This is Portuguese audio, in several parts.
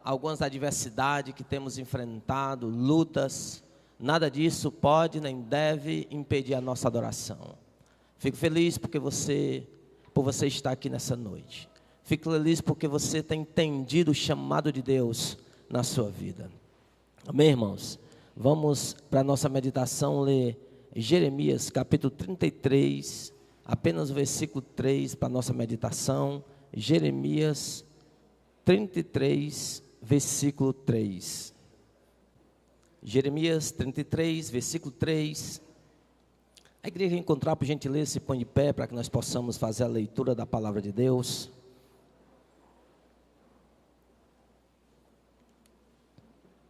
algumas adversidades que temos enfrentado, lutas, nada disso pode nem deve impedir a nossa adoração. Fico feliz por você estar aqui nessa noite. Fico feliz porque você tem entendido o chamado de Deus na sua vida. Amém, irmãos? Vamos para a nossa meditação ler Jeremias capítulo 33, apenas o versículo 3 para a nossa meditação. Jeremias 33, versículo 3. Jeremias 33, versículo 3. A igreja encontrar, por gentileza, se põe de pé para que nós possamos fazer a leitura da palavra de Deus.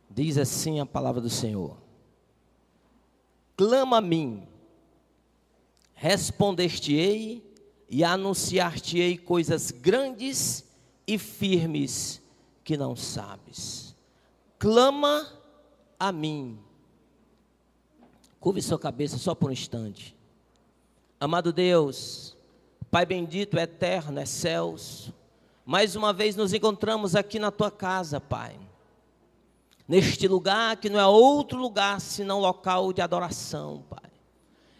Diz assim a palavra do Senhor: clama a mim, responder-te-ei e anunciar-te-ei coisas grandes e firmes que não sabes. Clama a mim. Curve sua cabeça só por um instante. Amado Deus, Pai bendito, eterno, é céus, mais uma vez nos encontramos aqui na tua casa, Pai. Neste lugar que não é outro lugar senão local de adoração, Pai.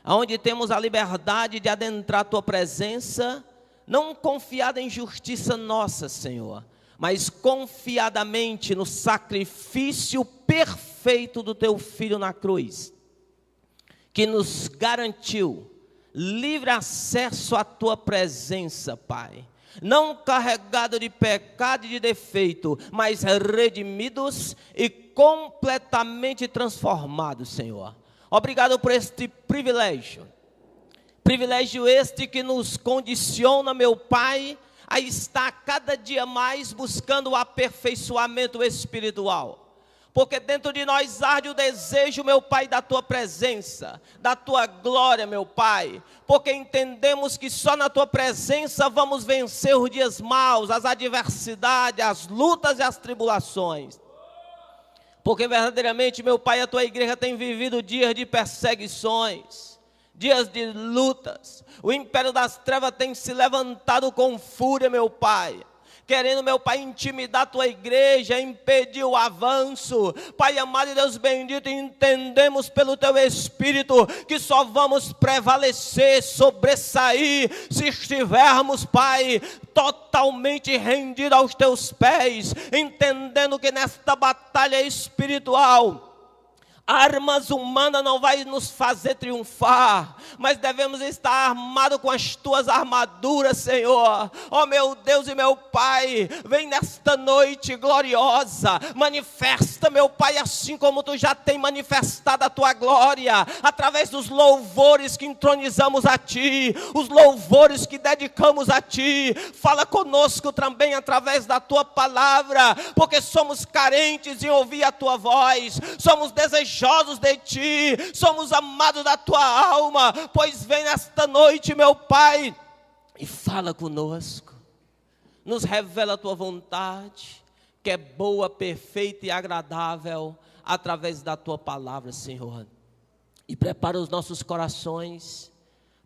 Onde temos a liberdade de adentrar a tua presença, não confiada em justiça nossa, Senhor, mas confiadamente no sacrifício perfeito do teu Filho na cruz, que nos garantiu livre acesso à tua presença, Pai. Não carregado de pecado e de defeito, mas redimidos e completamente transformados, Senhor. Obrigado por este privilégio. Privilégio este que nos condiciona, meu Pai, a estar cada dia mais buscando o aperfeiçoamento espiritual. Porque dentro de nós arde o desejo, meu Pai, da tua presença, da tua glória, meu Pai. Porque entendemos que só na tua presença vamos vencer os dias maus, as adversidades, as lutas e as tribulações. Porque verdadeiramente, meu Pai, a tua igreja tem vivido dias de perseguições, dias de lutas. O império das trevas tem se levantado com fúria, meu Pai, querendo, meu Pai, intimidar a tua igreja, impedir o avanço. Pai amado e Deus bendito, entendemos pelo teu Espírito que só vamos prevalecer, sobressair, se estivermos, Pai, totalmente rendido aos teus pés, entendendo que nesta batalha espiritual, armas humanas não vai nos fazer triunfar, mas devemos estar armados com as tuas armaduras, Senhor. Ó meu Deus e meu Pai, vem nesta noite gloriosa, manifesta, meu Pai, assim como tu já tem manifestado a tua glória, através dos louvores que entronizamos a ti, os louvores que dedicamos a ti. Fala conosco também através da tua palavra, porque somos carentes em ouvir a tua voz, somos desejosos de ti, somos amados da tua alma, pois vem nesta noite, meu Pai, e fala conosco, nos revela a tua vontade, que é boa, perfeita e agradável, através da tua palavra, Senhor, e prepara os nossos corações,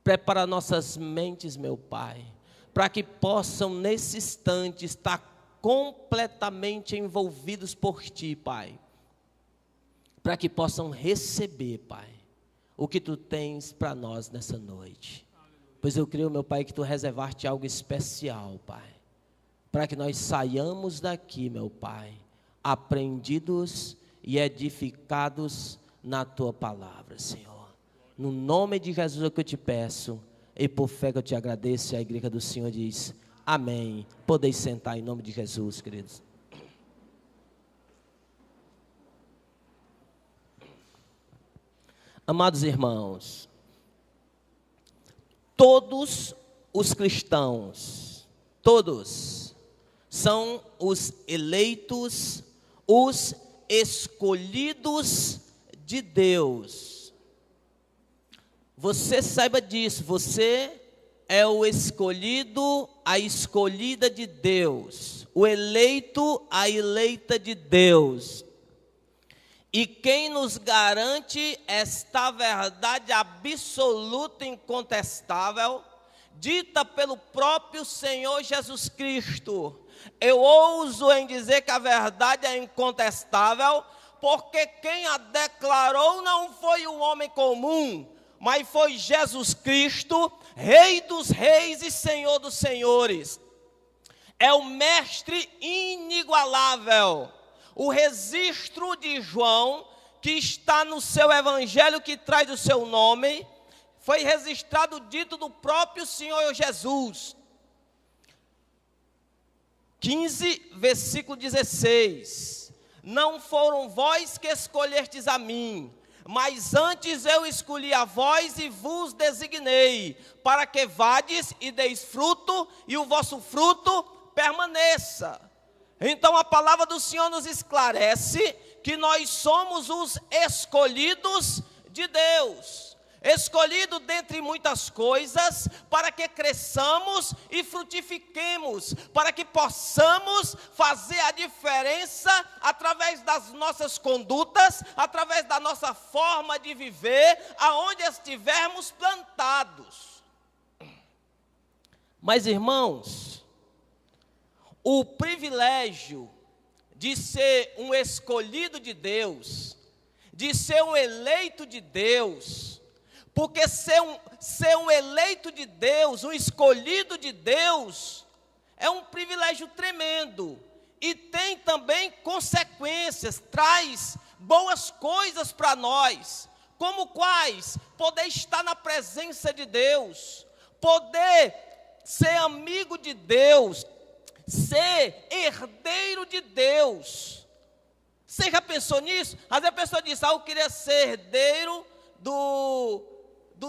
prepara nossas mentes, meu Pai, para que possam nesse instante estar completamente envolvidos por ti, Pai, para que possam receber, Pai, o que tu tens para nós nessa noite. Pois eu creio, meu Pai, que tu reservaste algo especial, Pai, para que nós saiamos daqui, meu Pai, aprendidos e edificados na tua palavra, Senhor. No nome de Jesus é o que eu te peço, e por fé que eu te agradeço, e a igreja do Senhor diz, amém. Podeis sentar em nome de Jesus, queridos. Amados irmãos, todos os cristãos, todos, são os eleitos, os escolhidos de Deus. Você saiba disso, você é o escolhido, a escolhida de Deus, o eleito, a eleita de Deus. E quem nos garante esta verdade absoluta e incontestável, dita pelo próprio Senhor Jesus Cristo. Eu ouso em dizer que a verdade é incontestável, porque quem a declarou não foi um homem comum, mas foi Jesus Cristo, Rei dos reis e Senhor dos senhores. É o mestre inigualável. O registro de João, que está no seu evangelho, que traz o seu nome, foi registrado dito do próprio Senhor Jesus. 15, versículo 16. Não foram vós que escolhestes a mim, mas antes eu escolhi a vós e vos designei, para que vades e deis fruto, e o vosso fruto permaneça. Então a palavra do Senhor nos esclarece que nós somos os escolhidos de Deus. Escolhido dentre muitas coisas, para que cresçamos e frutifiquemos, para que possamos fazer a diferença através das nossas condutas, através da nossa forma de viver, aonde estivermos plantados. Mas, irmãos, o privilégio de ser um escolhido de Deus, de ser um eleito de Deus, porque ser um eleito de Deus, um escolhido de Deus, é um privilégio tremendo. E tem também consequências, traz boas coisas para nós. Como quais? Poder estar na presença de Deus, poder ser amigo de Deus, ser herdeiro de Deus. Você já pensou nisso? Às vezes a pessoa diz, eu queria ser herdeiro do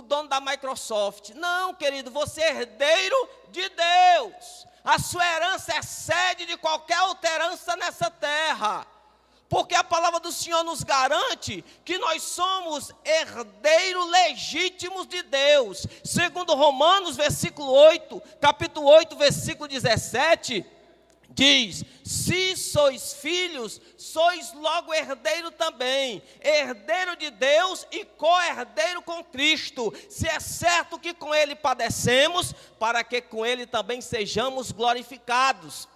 dono da Microsoft. Não, querido, você é herdeiro de Deus. A sua herança excede de qualquer outra herança nessa terra. Porque a palavra do Senhor nos garante que nós somos herdeiros legítimos de Deus. Segundo Romanos, capítulo 8, versículo 17, diz, se sois filhos, sois logo herdeiro também, herdeiro de Deus e co-herdeiro com Cristo, se é certo que com Ele padecemos, para que com Ele também sejamos glorificados.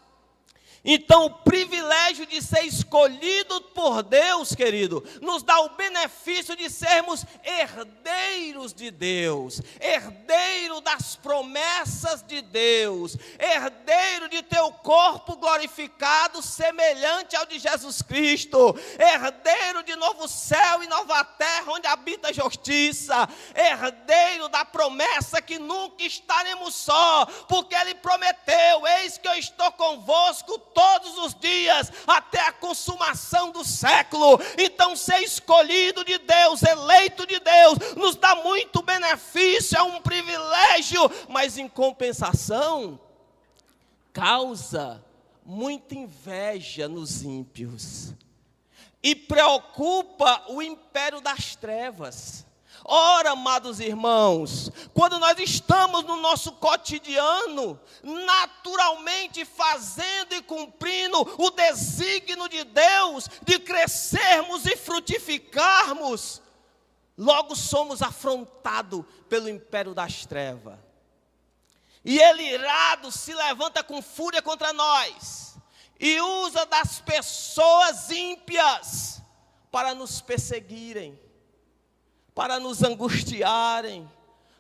Então o privilégio de ser escolhido por Deus, querido, nos dá o benefício de sermos herdeiros de Deus, herdeiro das promessas de Deus, herdeiro de ter o corpo glorificado semelhante ao de Jesus Cristo, herdeiro de novo céu e nova terra onde habita a justiça, herdeiro da promessa que nunca estaremos só, porque Ele prometeu, eis que eu estou convosco todos os dias, até a consumação do século. Então ser escolhido de Deus, eleito de Deus, nos dá muito benefício, é um privilégio, mas em compensação, causa muita inveja nos ímpios, e preocupa o império das trevas. Ora, amados irmãos, quando nós estamos no nosso cotidiano, naturalmente fazendo e cumprindo o desígnio de Deus, de crescermos e frutificarmos, logo somos afrontados pelo império das trevas. E ele irado se levanta com fúria contra nós, e usa das pessoas ímpias para nos perseguirem, para nos angustiarem,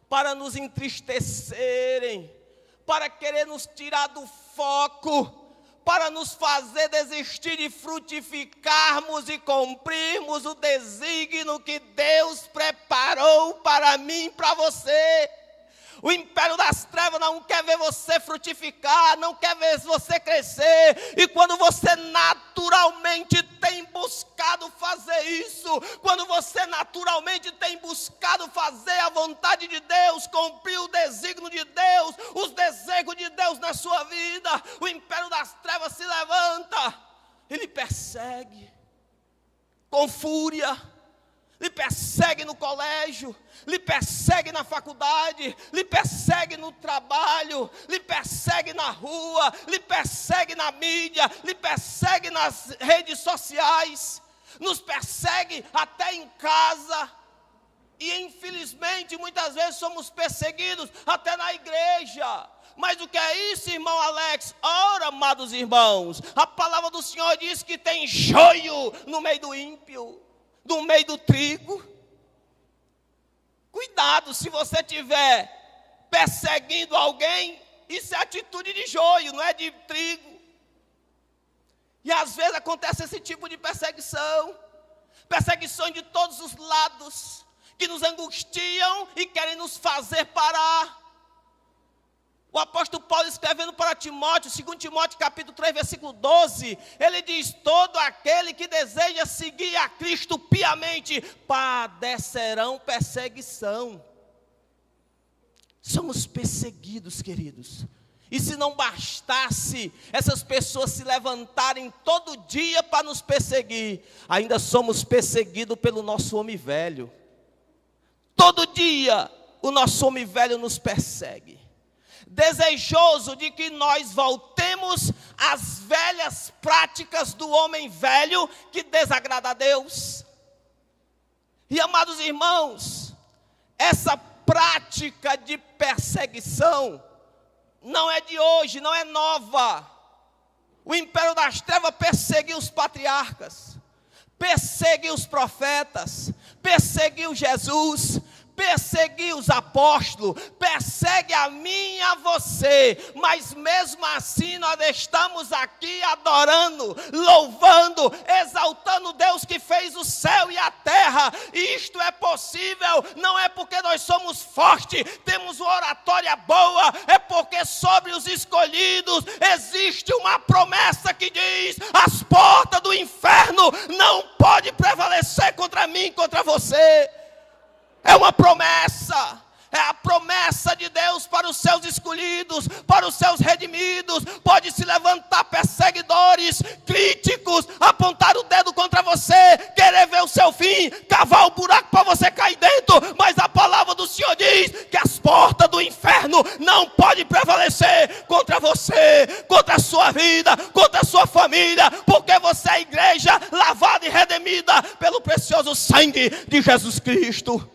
para nos entristecerem, para querer nos tirar do foco, para nos fazer desistir de frutificarmos e cumprirmos o desígnio que Deus preparou para mim e para você. O império das trevas não quer ver você frutificar, não quer ver você crescer. E quando você naturalmente tem buscado fazer isso, quando você naturalmente tem buscado fazer a vontade de Deus, cumprir o desígnio de Deus, os desejos de Deus na sua vida, o império das trevas se levanta, ele persegue com fúria. Lhe persegue no colégio, lhe persegue na faculdade, lhe persegue no trabalho, lhe persegue na rua, lhe persegue na mídia, lhe persegue nas redes sociais, nos persegue até em casa. E infelizmente muitas vezes somos perseguidos até na igreja. Mas o que é isso, irmão Alex? Ora, amados irmãos, a palavra do Senhor diz que tem joio no meio do ímpio, no meio do trigo. Cuidado, se você estiver perseguindo alguém, isso é atitude de joio, não é de trigo. E às vezes acontece esse tipo de perseguição de todos os lados, que nos angustiam e querem nos fazer parar. O apóstolo Paulo, escrevendo para Timóteo, 2 Timóteo capítulo 3, versículo 12, ele diz: todo aquele que deseja seguir a Cristo piamente, padecerão perseguição. Somos perseguidos, queridos. E se não bastasse essas pessoas se levantarem todo dia para nos perseguir, ainda somos perseguidos pelo nosso homem velho. Todo dia o nosso homem velho nos persegue, desejoso de que nós voltemos às velhas práticas do homem velho que desagrada a Deus. E amados irmãos, essa prática de perseguição não é de hoje, não é nova. O império das trevas perseguiu os patriarcas, perseguiu os profetas, perseguiu Jesus, perseguiu os apóstolos, persegue a mim e a você, mas mesmo assim nós estamos aqui adorando, louvando, exaltando Deus que fez o céu e a terra. E isto é possível, não é porque nós somos fortes, temos uma oratória boa, é porque sobre os escolhidos existe uma promessa que diz: as portas do inferno não podem prevalecer contra mim, contra você. É uma promessa, é a promessa de Deus para os seus escolhidos, para os seus redimidos. Pode se levantar perseguidores, críticos, apontar o dedo contra você, querer ver o seu fim, cavar o buraco para você cair dentro, mas a palavra do Senhor diz que as portas do inferno não podem prevalecer contra você, contra a sua vida, contra a sua família, porque você é igreja lavada e redimida pelo precioso sangue de Jesus Cristo.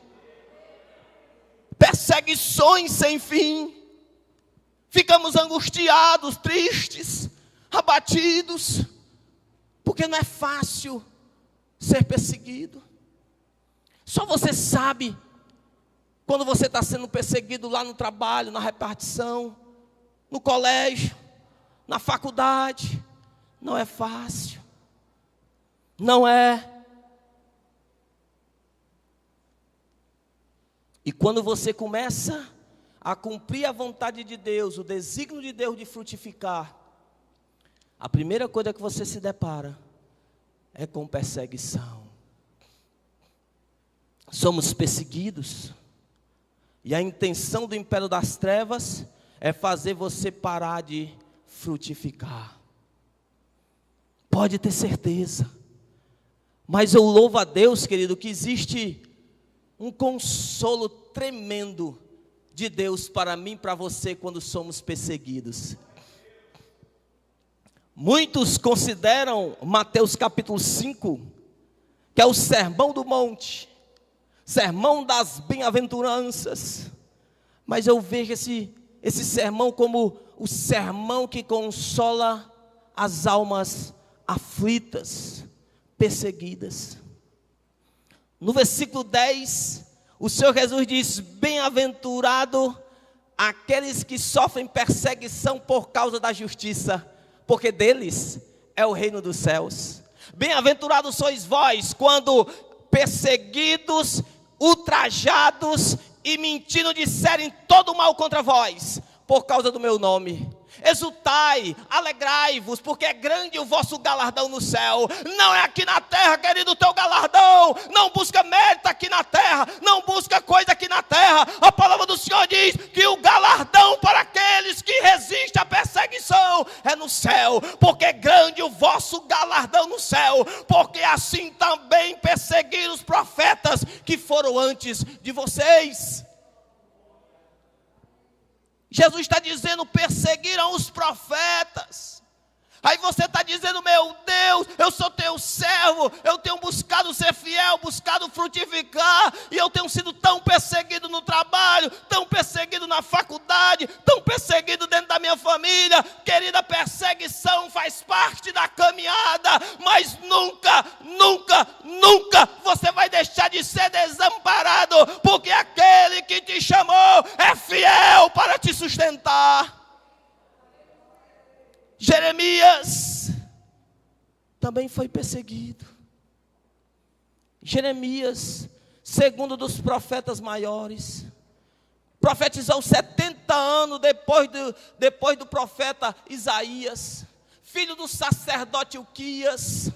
Perseguições sem fim, ficamos angustiados, tristes, abatidos, porque não é fácil ser perseguido. Só você sabe quando você está sendo perseguido lá no trabalho, na repartição, no colégio, na faculdade. Não é fácil, não é. E quando você começa a cumprir a vontade de Deus, o desígnio de Deus de frutificar, a primeira coisa que você se depara é com perseguição. Somos perseguidos, e a intenção do império das trevas é fazer você parar de frutificar. Pode ter certeza, mas eu louvo a Deus, querido, que existe um consolo tremendo de Deus para mim e para você quando somos perseguidos. Muitos consideram Mateus capítulo 5, que é o sermão do monte, sermão das bem-aventuranças, mas eu vejo esse sermão como o sermão que consola as almas aflitas, perseguidas. No versículo 10, o Senhor Jesus diz: bem-aventurado aqueles que sofrem perseguição por causa da justiça, porque deles é o reino dos céus. Bem-aventurados sois vós, quando perseguidos, ultrajados e mentindo disserem todo mal contra vós, por causa do meu nome. Exultai, alegrai-vos, porque é grande o vosso galardão no céu. Não é aqui na terra, querido, o teu galardão. Não busca mérito aqui na terra, não busca coisa aqui na terra. A palavra do Senhor diz que o galardão para aqueles que resistem à perseguição é no céu, porque é grande o vosso galardão no céu, porque assim também perseguiram os profetas que foram antes de vocês. Jesus está dizendo: perseguiram os profetas. Aí você está dizendo: meu Deus, eu sou teu servo, eu tenho buscado ser fiel, buscado frutificar, e eu tenho sido tão perseguido no trabalho, tão perseguido na faculdade, tão perseguido dentro da minha família. Querida, perseguição faz parte da caminhada, mas nunca, nunca, nunca você vai deixar de ser desamparado, porque aquele que te chamou é fiel para te sustentar. Jeremias também foi perseguido. Jeremias, segundo dos profetas maiores, profetizou 70 anos depois do profeta Isaías, filho do sacerdote Ilquias.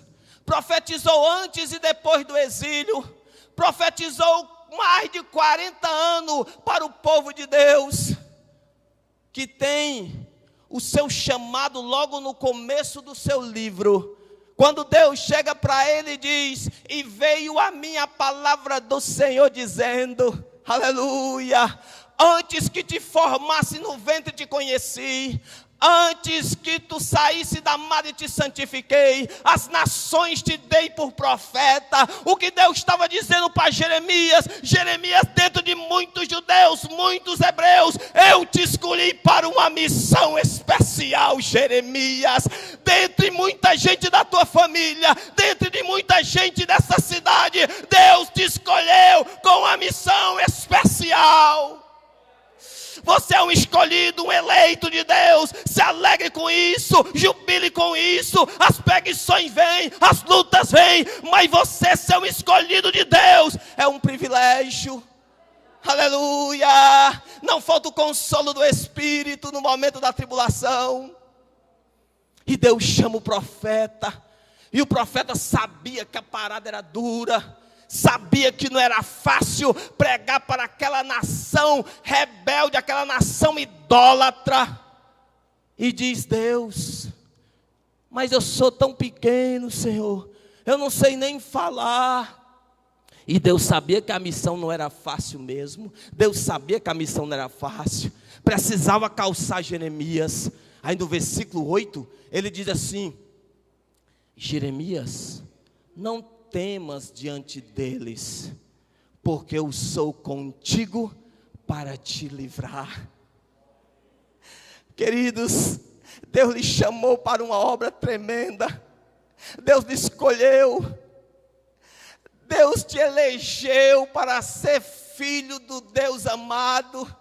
Profetizou antes e depois do exílio. Profetizou mais de 40 anos para o povo de Deus, que tem o seu chamado logo no começo do seu livro. Quando Deus chega para ele e diz: e veio a minha palavra do Senhor dizendo, aleluia, antes que te formasse no ventre te conheci, antes que tu saísse da madre te santifiquei, as nações te dei por profeta. O que Deus estava dizendo para Jeremias: Jeremias, dentro de muitos judeus, muitos hebreus, eu te escolhi para uma missão especial. Jeremias, dentre muita gente da tua família, dentro de muita gente dessa cidade, Deus te escolheu com a missão especial. Você é um escolhido, um eleito de Deus. Se alegre com isso, jubile com isso. As perseguições vêm, as lutas vêm, mas você ser um escolhido de Deus é um privilégio. Aleluia! Não falta o consolo do Espírito no momento da tribulação. E Deus chama o profeta, e o profeta sabia que a parada era dura, sabia que não era fácil pregar para aquela nação rebelde, aquela nação idólatra. E diz: Deus, mas eu sou tão pequeno, Senhor, eu não sei nem falar. E Deus sabia que a missão não era fácil mesmo. Deus sabia que a missão não era fácil. Precisava calçar Jeremias. Aí no versículo 8, ele diz assim: Jeremias, não temas diante deles, porque eu sou contigo para te livrar. Queridos, Deus lhe chamou para uma obra tremenda. Deus lhe escolheu. Deus te elegeu para ser filho do Deus amado.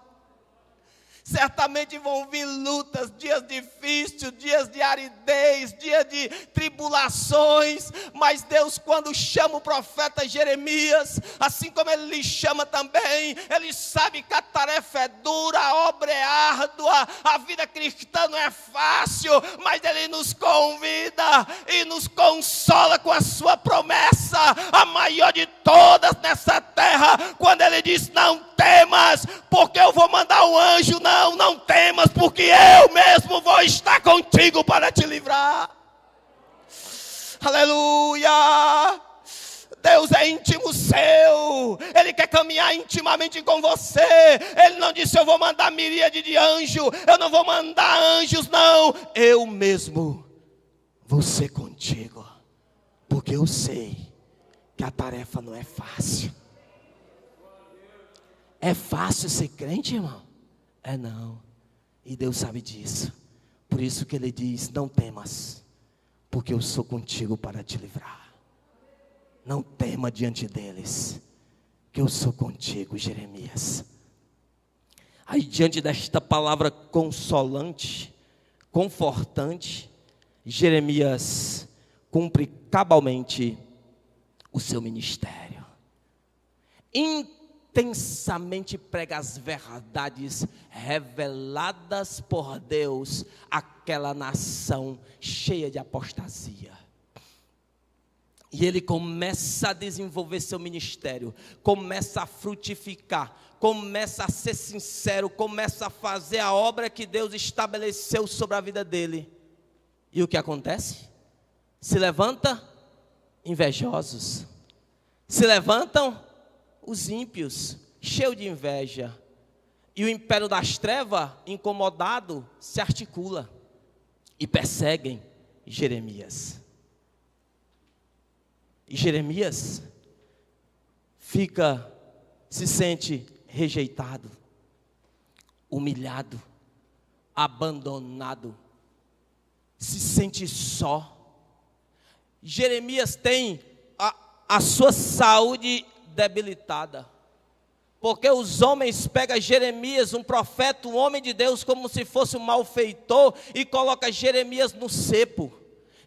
Certamente vão vir lutas, dias difíceis, dias de aridez, dias de tribulações. Mas Deus, quando chama o profeta Jeremias, assim como Ele lhe chama também, Ele sabe que a tarefa é dura, a obra é árdua, a vida cristã não é fácil, mas Ele nos convida e nos consola com a sua promessa, a maior de todas nessa terra, quando Ele diz: não temas, porque eu vou mandar um anjo. Não temas, porque eu mesmo vou estar contigo para te livrar. Aleluia! Deus é íntimo seu. Ele quer caminhar intimamente com você. Ele não disse: eu vou mandar miríade de anjos, eu não vou mandar anjos, não. Eu mesmo vou ser contigo, porque eu sei que a tarefa não é fácil. É fácil ser crente, irmão? É não. E Deus sabe disso. Por isso que Ele diz: não temas, porque eu sou contigo para te livrar. Não tema diante deles, que eu sou contigo, Jeremias. Aí diante desta palavra consolante, confortante, Jeremias cumpre cabalmente o seu ministério. Intensamente prega as verdades reveladas por Deus àquela nação cheia de apostasia. E ele começa a desenvolver seu ministério, começa a frutificar, começa a ser sincero, começa a fazer a obra que Deus estabeleceu sobre a vida dele. E o que acontece? Se levanta invejosos, se levantam os ímpios, cheios de inveja, e o império das trevas, incomodado, se articula e perseguem Jeremias. E Jeremias se sente rejeitado, humilhado, abandonado, se sente só. Jeremias tem a sua saúde debilitada, porque os homens pegam Jeremias, um profeta, um homem de Deus, como se fosse um malfeitor, e coloca Jeremias no cepo,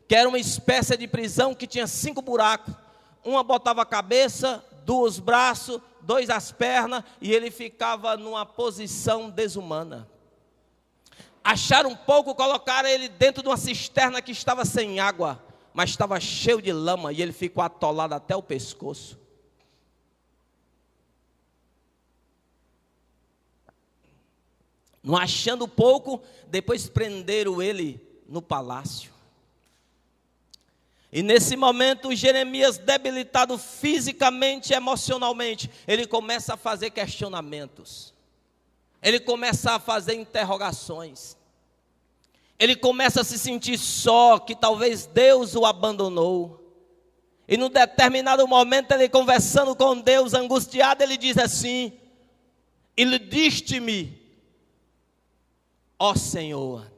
que era uma espécie de prisão que tinha 5 buracos. Uma botava a cabeça, 2 braços, 2 as pernas, e ele ficava numa posição desumana. Acharam um pouco, colocaram ele dentro de uma cisterna que estava sem água, mas estava cheio de lama, e ele ficou atolado até o pescoço. Não achando pouco, depois prenderam ele no palácio. E nesse momento, Jeremias, debilitado fisicamente e emocionalmente, ele começa a fazer questionamentos. Ele começa a fazer interrogações. Ele começa a se sentir só, que talvez Deus o abandonou. E num determinado momento, ele conversando com Deus, angustiado, ele diz assim: iludiste-me, ó Senhor,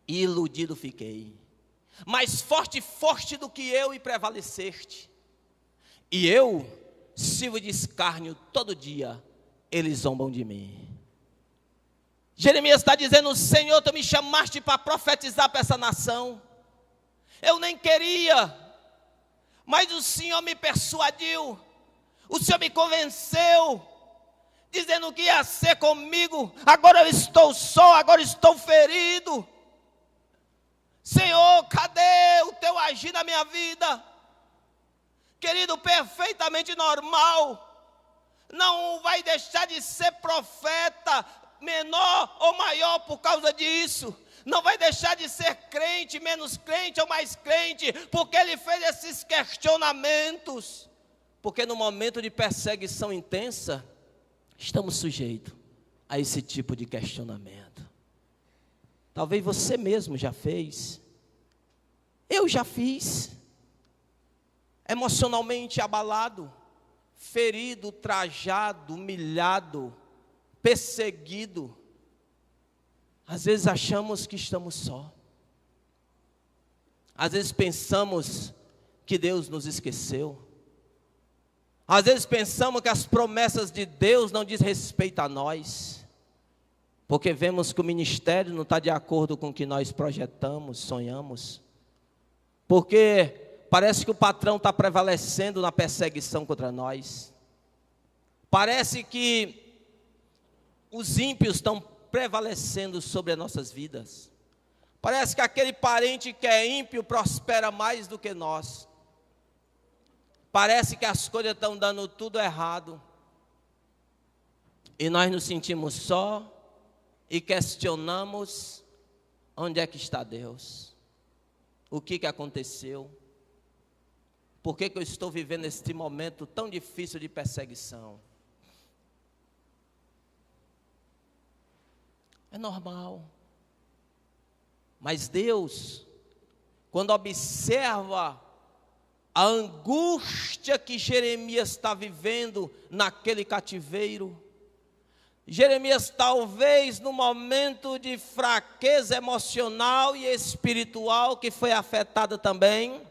e iludido fiquei. Mais forte foste do que eu e prevaleceste. E eu sirvo de escárnio todo dia, eles zombam de mim. Jeremias está dizendo: Senhor, tu me chamaste para profetizar para essa nação. Eu nem queria, mas o Senhor me persuadiu. O Senhor me convenceu, dizendo que ia ser comigo. Agora eu estou só, agora estou ferido. Senhor, cadê o teu agir na minha vida? Querido, perfeitamente normal. Não vai deixar de ser profeta, menor ou maior por causa disso. Não vai deixar de ser crente, menos crente ou mais crente, porque ele fez esses questionamentos. Porque no momento de perseguição intensa, estamos sujeitos a esse tipo de questionamento. Talvez você mesmo já fez. Eu já fiz. Emocionalmente abalado, ferido, trajado, humilhado, perseguido. Às vezes achamos que estamos só. Às vezes pensamos que Deus nos esqueceu. Às vezes pensamos que as promessas de Deus não diz respeito a nós. Porque vemos que o ministério não está de acordo com o que nós projetamos, sonhamos. Porque parece que o patrão está prevalecendo na perseguição contra nós. Parece que os ímpios estão prevalecendo sobre as nossas vidas. Parece que aquele parente que é ímpio prospera mais do que nós. Parece que as coisas estão dando tudo errado. E nós nos sentimos só e questionamos: onde é que está Deus? O que aconteceu? Por que eu estou vivendo este momento tão difícil de perseguição? É normal. Mas Deus, quando observa a angústia que Jeremias está vivendo naquele cativeiro, Jeremias talvez no momento de fraqueza emocional e espiritual, que foi afetada também,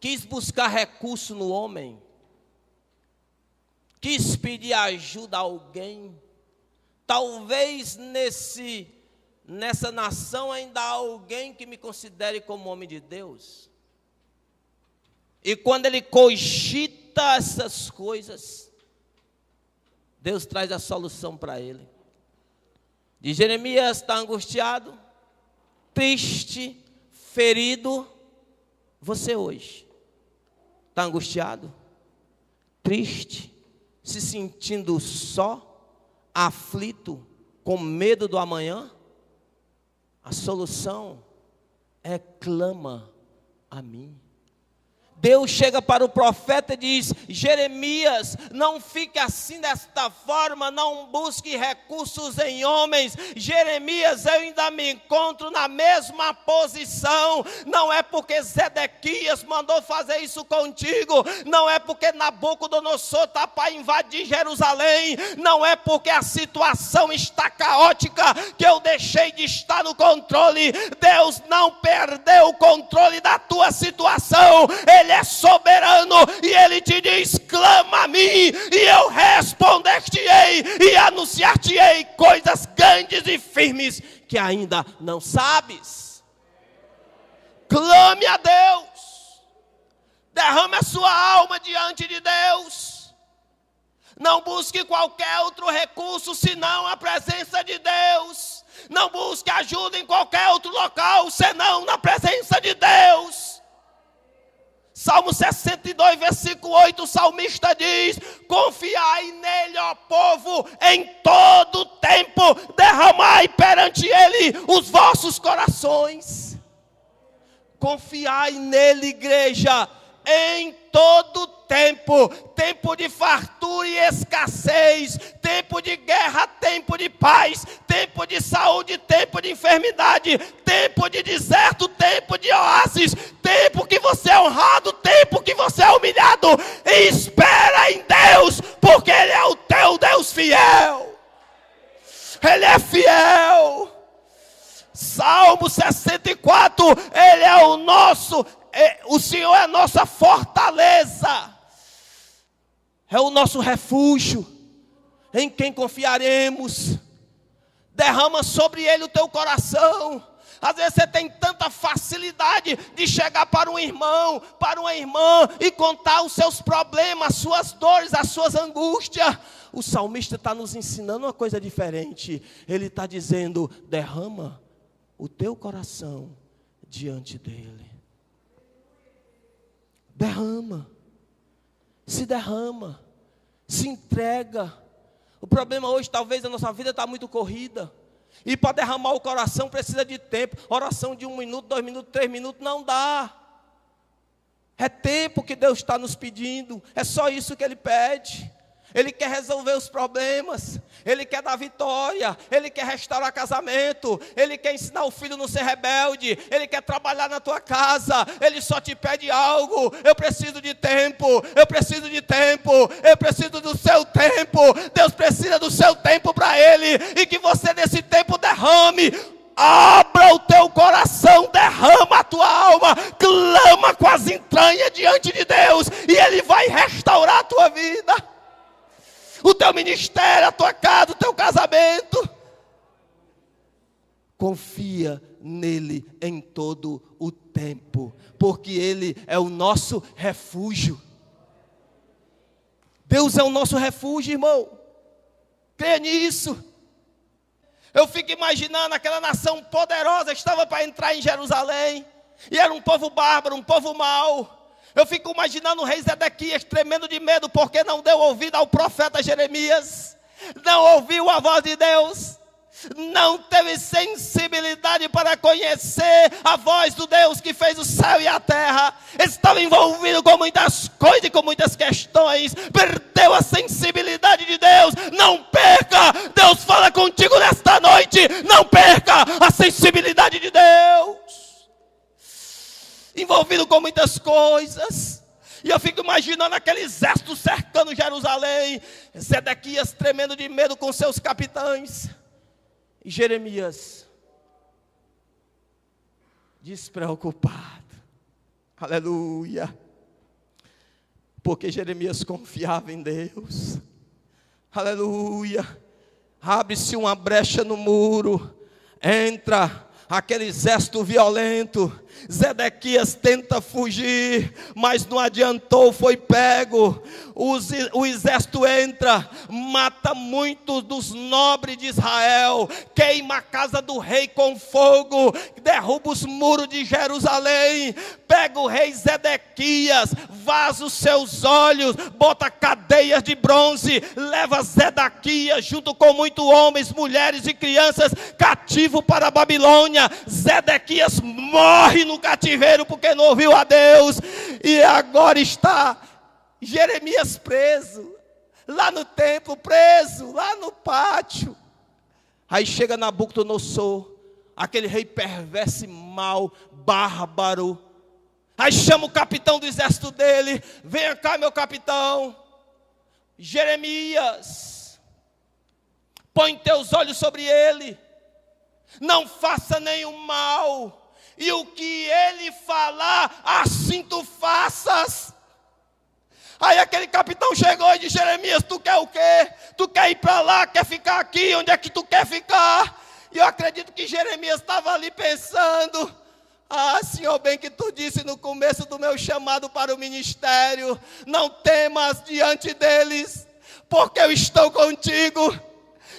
quis buscar recurso no homem, quis pedir ajuda a alguém. Talvez nessa nação ainda há alguém que me considere como homem de Deus. E quando ele cogita essas coisas, Deus traz a solução para ele. E Jeremias está angustiado, triste, ferido. Você hoje está angustiado, triste, se sentindo só, aflito, com medo do amanhã? A solução é: clama a mim. Deus chega para o profeta e diz: Jeremias, não fique assim desta forma, não busque recursos em homens. Jeremias, eu ainda me encontro na mesma posição. Não é porque Zedequias mandou fazer isso contigo, não é porque Nabucodonosor está para invadir Jerusalém, não é porque a situação está caótica que eu deixei de estar no controle. Deus não perdeu o controle da tua situação. Ele é soberano e Ele te diz: clama a mim e eu responder-te-ei e anunciar-te-ei coisas grandes e firmes que ainda não sabes. Clame a Deus, derrame a sua alma diante de Deus. Não busque qualquer outro recurso senão a presença de Deus. Não busque ajuda em qualquer outro local senão na presença de Deus. Salmo 62, versículo 8, o salmista diz: confiai nele, ó povo, em todo tempo, derramai perante ele os vossos corações. Confiai nele, igreja, em todo tempo, tempo de fartura e escassez, tempo de guerra, tempo de paz, tempo de saúde, tempo de enfermidade, tempo de deserto, tempo de oásis, tempo que você é honrado, tempo que você é humilhado. Espera em Deus, porque Ele é o teu Deus fiel. Ele é fiel. Salmo 64, Ele é o nosso, o Senhor é a nossa fortaleza, é o nosso refúgio, em quem confiaremos. Derrama sobre Ele o teu coração. Às vezes você tem tanta facilidade de chegar para um irmão, para uma irmã e contar os seus problemas, as suas dores, as suas angústias. O salmista está nos ensinando uma coisa diferente. Ele está dizendo: derrama o teu coração diante dele. Derrama, se entrega. O problema hoje, talvez a nossa vida está muito corrida, e para derramar o coração precisa de tempo. Oração de 1 minuto, 2 minutos, 3 minutos, não dá. É tempo que Deus está nos pedindo, é só isso que Ele pede. Ele quer resolver os problemas, Ele quer dar vitória, Ele quer restaurar casamento, Ele quer ensinar o filho a não ser rebelde, Ele quer trabalhar na tua casa. Ele só te pede algo: eu preciso de tempo, eu preciso de tempo, eu preciso do seu tempo. Deus precisa do seu tempo para Ele, e que você nesse tempo derrame. Abra o teu coração, derrama a tua alma, clama com as entranhas diante de Deus, e Ele vai restaurar a tua vida, o teu ministério, a tua casa, o teu casamento. Confia nele em todo o tempo, porque Ele é o nosso refúgio. Deus é o nosso refúgio, irmão. Creia nisso. Eu fico imaginando aquela nação poderosa estava para entrar em Jerusalém, e era um povo bárbaro, um povo mau. Eu fico imaginando o rei Zedequias tremendo de medo, porque não deu ouvido ao profeta Jeremias, não ouviu a voz de Deus, não teve sensibilidade para conhecer a voz do Deus que fez o céu e a terra. Estava envolvido com muitas coisas e com muitas questões, perdeu a sensibilidade de Deus. Não perca, Deus fala contigo nesta noite, não perca a sensibilidade de Deus. Envolvido com muitas coisas, e eu fico imaginando aquele exército cercando Jerusalém, Zedequias tremendo de medo com seus capitães, e Jeremias despreocupado. Aleluia, porque Jeremias confiava em Deus. Aleluia. Abre-se uma brecha no muro, entra aquele exército violento. Zedequias tenta fugir, mas não adiantou, foi pego. O exército entra, mata muitos dos nobres de Israel, queima a casa do rei com fogo, derruba os muros de Jerusalém, pega o rei Zedequias, vaza os seus olhos, bota cadeias de bronze, leva Zedequias junto com muitos homens, mulheres e crianças cativo para a Babilônia. Zedequias morre no cativeiro porque não ouviu a Deus. E agora está Jeremias preso, lá no templo, preso, lá no pátio. Aí chega Nabucodonosor, aquele rei perverso e mau, bárbaro. Aí chama o capitão do exército dele: venha cá, meu capitão. Jeremias, põe teus olhos sobre ele, não faça nenhum mal, e o que ele falar, assim tu faças. Aí aquele capitão chegou e disse: Jeremias, tu quer o quê? Tu quer ir para lá, quer ficar aqui? Onde é que tu quer ficar? E eu acredito que Jeremias estava ali pensando: ah, Senhor, bem que tu disse no começo do meu chamado para o ministério, não temas diante deles, porque eu estou contigo.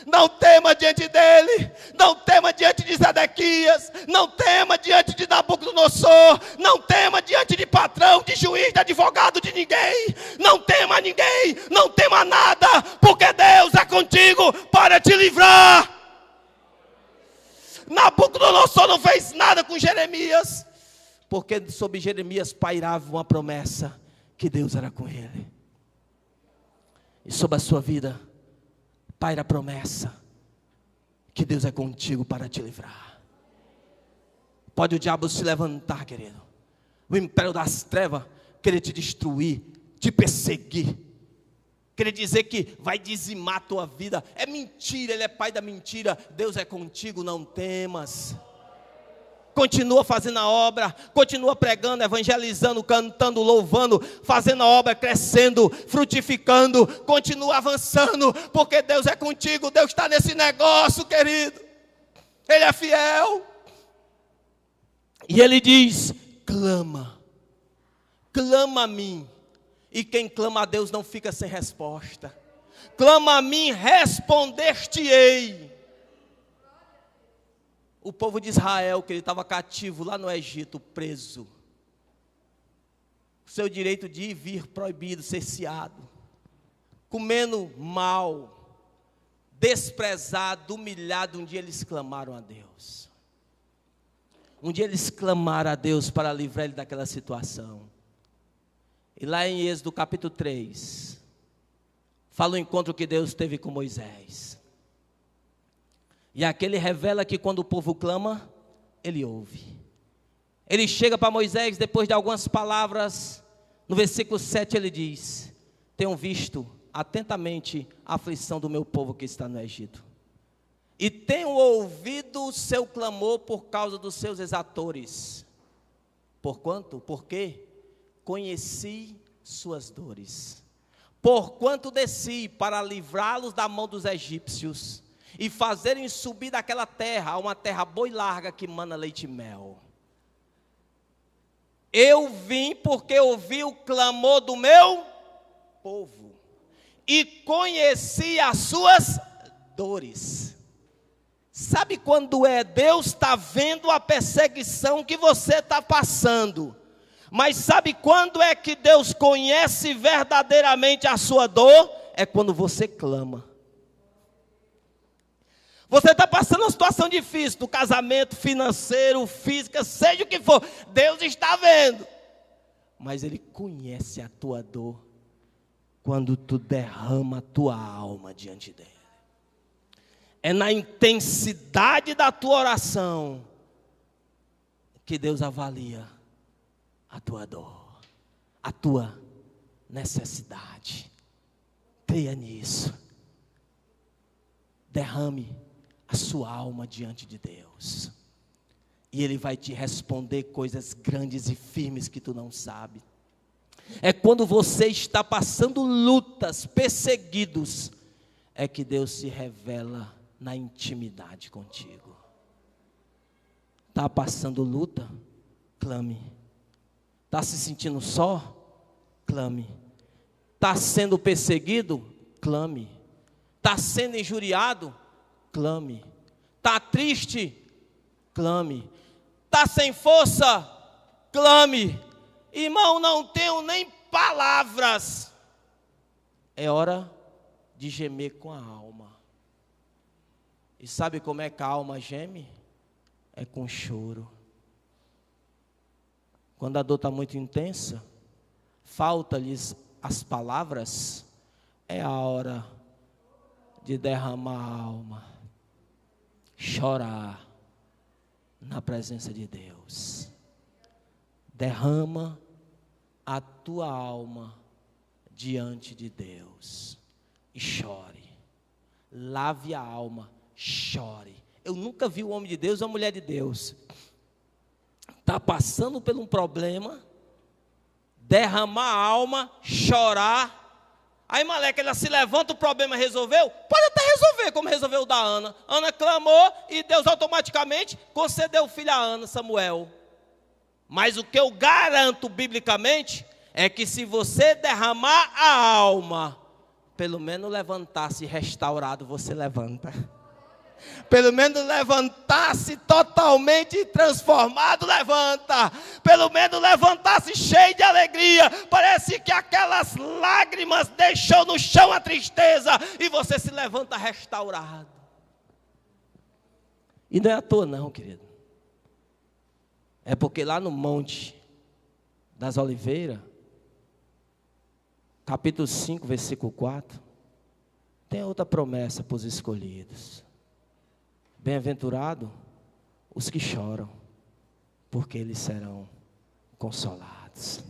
Não tema diante dele, não tema diante de Zedequias, não tema diante de Nabucodonosor, não tema diante de patrão, de juiz, de advogado, de ninguém. Não tema ninguém, não tema nada, porque Deus é contigo para te livrar. Nabucodonosor não fez nada com Jeremias, porque sobre Jeremias pairava uma promessa, que Deus era com ele. E sobre a sua vida paira a promessa, que Deus é contigo para te livrar. Pode o diabo se levantar, querido, o império das trevas querer te destruir, te perseguir, querer dizer que vai dizimar a tua vida. É mentira, ele é pai da mentira. Deus é contigo, não temas. Continua fazendo a obra, continua pregando, evangelizando, cantando, louvando, fazendo a obra, crescendo, frutificando, continua avançando, porque Deus é contigo. Deus está nesse negócio, querido, Ele é fiel. E Ele diz: clama, clama a mim. E quem clama a Deus não fica sem resposta. Clama a mim, responder-te-ei. O povo de Israel, que ele estava cativo lá no Egito, preso. O seu direito de ir e vir proibido, cerceado. Comendo mal, desprezado, humilhado. Um dia eles clamaram a Deus. Um dia eles clamaram a Deus para livrar ele daquela situação. E lá em Êxodo capítulo 3, fala o encontro que Deus teve com Moisés. E aqui ele revela que quando o povo clama, ele ouve. Ele chega para Moisés, depois de algumas palavras, no versículo 7 ele diz: tenho visto atentamente a aflição do meu povo que está no Egito, e tenho ouvido o seu clamor por causa dos seus exatores. Porquanto? Porque conheci suas dores. Porquanto desci para livrá-los da mão dos egípcios, e fazerem subir daquela terra, uma terra boa e larga que mana leite e mel. Eu vim porque ouvi o clamor do meu povo, e conheci as suas dores. Sabe quando Deus está vendo a perseguição que você está passando, mas sabe quando é que Deus conhece verdadeiramente a sua dor? É quando você clama. Você está passando uma situação difícil, do casamento, financeiro, física, seja o que for, Deus está vendo. Mas Ele conhece a tua dor quando tu derrama a tua alma diante dEle. É na intensidade da tua oração que Deus avalia a tua dor, a tua necessidade. Creia nisso. Derrame a sua alma diante de Deus, e Ele vai te responder coisas grandes e firmes que tu não sabe. É quando você está passando lutas, perseguidos, é que Deus se revela na intimidade contigo. Está passando luta? Clame. Está se sentindo só? Clame. Está sendo perseguido? Clame. Está sendo injuriado? Clame. Está triste? Clame. Está sem força? Clame. Irmão, não tenho nem palavras. É hora de gemer com a alma. E sabe como é que a alma geme? É com choro. Quando a dor está muito intensa, falta-lhes as palavras, é a hora de derramar a alma, chorar na presença de Deus. Derrama a tua alma diante de Deus e chore. Lave a alma, chore. Eu nunca vi um homem de Deus ou uma mulher de Deus está passando por um problema, derramar a alma, chorar. Aí, Maleca, ela se levanta, o problema resolveu? Pode até resolver, como resolveu o da Ana. Ana clamou e Deus automaticamente concedeu o filho a Ana, Samuel. Mas o que eu garanto biblicamente é que se você derramar a alma, pelo menos levantar-se restaurado, você levanta. Pelo menos levantar-se totalmente transformado, levanta. Pelo menos levantar-se cheio de alegria. Parece que aquelas lágrimas deixou no chão a tristeza e você se levanta restaurado. E não é à toa não, querido. É porque lá no Monte das Oliveiras, capítulo 5, versículo 4, tem outra promessa para os escolhidos. Bem-aventurado os que choram, porque eles serão consolados.